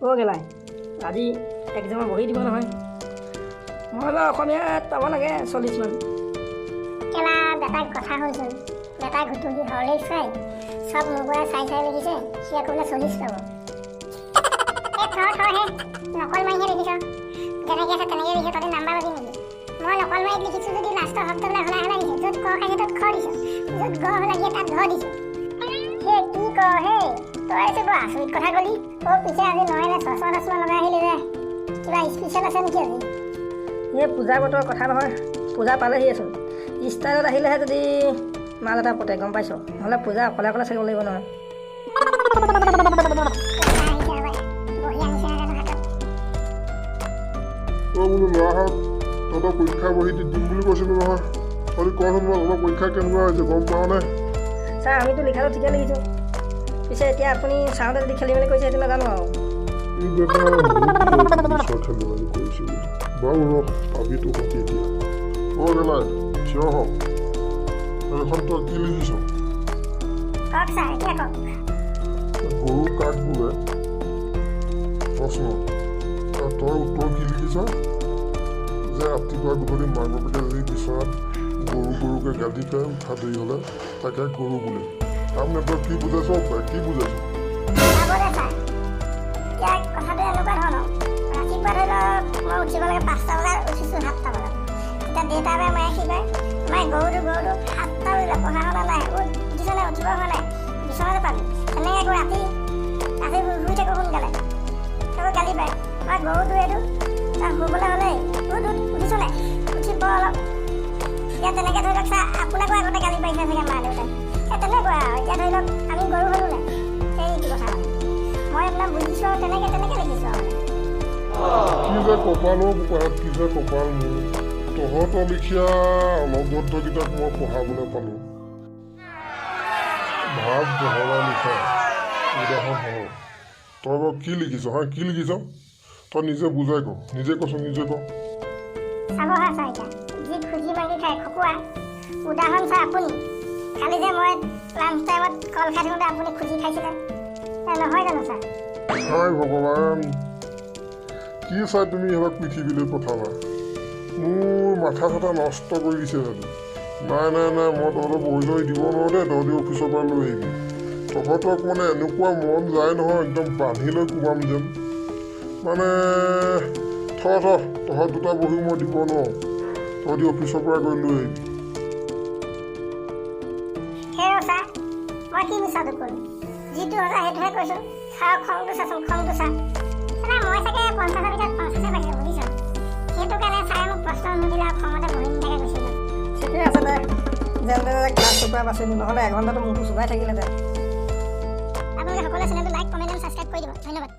গেলাই আজি এক্সামত বহি দিব নহয় মই অলপ অসমীয়াত পাব লাগে 40 মান কেলা বেটাক কথা হৈছিল বেটাক ঘুটুকি হৰলেই চাই সব মুগুৱাই চাই চাই লিখিছে সি আকৌ বোলে 40 পাব হে নকল মাৰিহে লিখিছ যেনেকৈ আছে তেনেকৈ লিখিছ তহঁতি নাম্বাৰ পাবি নেকি মই নকল মাৰিত লিখিছোঁ যদি লাষ্টৰ শব্দবিলাক হলাই হলাই দিছোঁ য'ত ক খাইছে ত'ত খ দিছোঁ য'ত গ লাগে তাত ধ দিছোঁ সেই কি ক হে তই যে বৰ আচৰিত কথা ক'লি পিছে আজি নহ'লে চশমা লগাই আহিলি যে কিবা স্পেচিয়েল আছে নেকি আজি এই পূজা বতৰৰ কথা নহয় পূজা পালেহিয়েচোন ষ্টাইলত আহিলেহে যদি মাল এটা পতে গম পাইছ নহ'লে পূজা অকলে অকলে চাব লাগিব নহয় বোলো ল'ৰাহঁত তহঁতৰ পৰীক্ষা বহি দিম বুলি কৈছিলোঁ নহয় তহঁতি কচোন মই অলপ পৰীক্ষা কেনেকুৱা হৈছে গম পাওঁ নে ছাৰ আমিতো লিখাটো ঠিকে লিখিছোঁ পিছে এতিয়া আপুনি চাওঁতে যদি খেলি মেলি কৰিছে সেইটো নাজানো আৰু খেলি মেলি কৰিছে বাৰু ৰ পাবিতো সতি এতিয়া গেলাই থিয় হওক এখন তই কি লিখিছ গৰু কাক বোলে প্ৰশ্ন তই উত্তৰ কি লিখিছ যে ৰাতিপুৱা গধূলি মাক বাপেকে যদি বিচনাত গৰুকে গালি পায় উঠা দেৰি হ'লে তাকে গৰু বোলে তাৰমানে তই কি বুজাইছ কি বুজাইছ কথাটো এনেকুৱা ধৰণৰ ৰাতিপুৱা ধৰি লওক মই উঠিব লাগে 5টা বজাত উঠিছোঁ 7টা বজাত তেতিয়া দেউতাই মায়ে কি কয় মায়ে গৰুটো 7টা বজাত পঢ়া শুনা নাই উঠিছনে উঠিব হোৱা নাই বিচনাতে পাবি তেনেকৈ আকৌ ৰাতি শুই থাকোঁ সোনকালে সেইবোৰ গালি পায় মই গৰুটো এইটো তাৰ শুবলৈ হ'লে উঠিছ নাই উঠিব অলপ এতিয়া তেনেকৈ ধৰি লওক চা আপোনাকো আগতে গালি পাৰিছে চাগে মা দেউতাই তেনেকুৱা আৰু এতিয়া ধৰি লওক আমি গৰু হ'লোঁ নাই সেইটো কথা মই আপোনাক বুজিছোঁ আৰু তেনেকৈ লিখিছোঁ আৰু কি যে কপালো কি যে কপাল মোৰ তহঁতৰ লিখীয়া অলভদ্ৰকেইটাক মই পঢ়াবলৈ পালোঁ ভাৱ বহলা লিখা উদাহৰণ সহ তই বাৰু কি লিখিছ কি লিখিছ তই নিজে বুজাই ক নিজে কচোন নিজে ক চাব হা চা এতিয়া যি খুজি মাগি খাই খকুৱা উদাহৰণ চা আপুনি খালি যে মই লাঞ্চ টাইমত কল খাই থাকোঁতে আপুনি খুজি খাইছিলে নহয় জানো ছাৰ হাই ভগৱান কি চাই তুমি ইহঁতক পৃথিৱীলৈ পঠাবা মোৰ মাথা চাথা নষ্ট কৰি দিছে জানো নাই মই তহঁতক বহি লৈ দিব নোৱাৰোঁ দেই তহঁতি অফিচৰ পৰা লৈ আহিবি তহঁতক মানে এনেকুৱা মন যায় নহয় একদম বান্ধি লৈ কোবাম যেন মানে তহঁত দুটা বহি মই দিব নোৱাৰোঁ তহঁতি অফিচৰ পৰা গৈ লৈ আহিবি সেই ছাৰ মই কি মিছাটো কৰিম যিটো সঁচা সেইটোহে কৈছোঁ ছাৰ খংটো চাচোন খংটো চা মই চাগে 50ৰ ভিতৰত 50 পাইছোঁ বুজিছোঁ সেইটো কাৰণে ছাৰে মোক প্ৰশ্ন নুসুধিলে আৰু খঙতে বহি নিদিয়াকৈ গৈছিলোঁ ঠিকে আছে দে যেন তেনে ক্লাছটোৰ পৰা বাচিলোঁ নহ'লে এঘণ্টাটো মোকো চুবাই থাকিলে দে আপোনালোকে সকলোৱে চেনেলটো লাইক কমেণ্ট আৰু ছাবস্ক্ৰাইব কৰি দিব ধন্যবাদ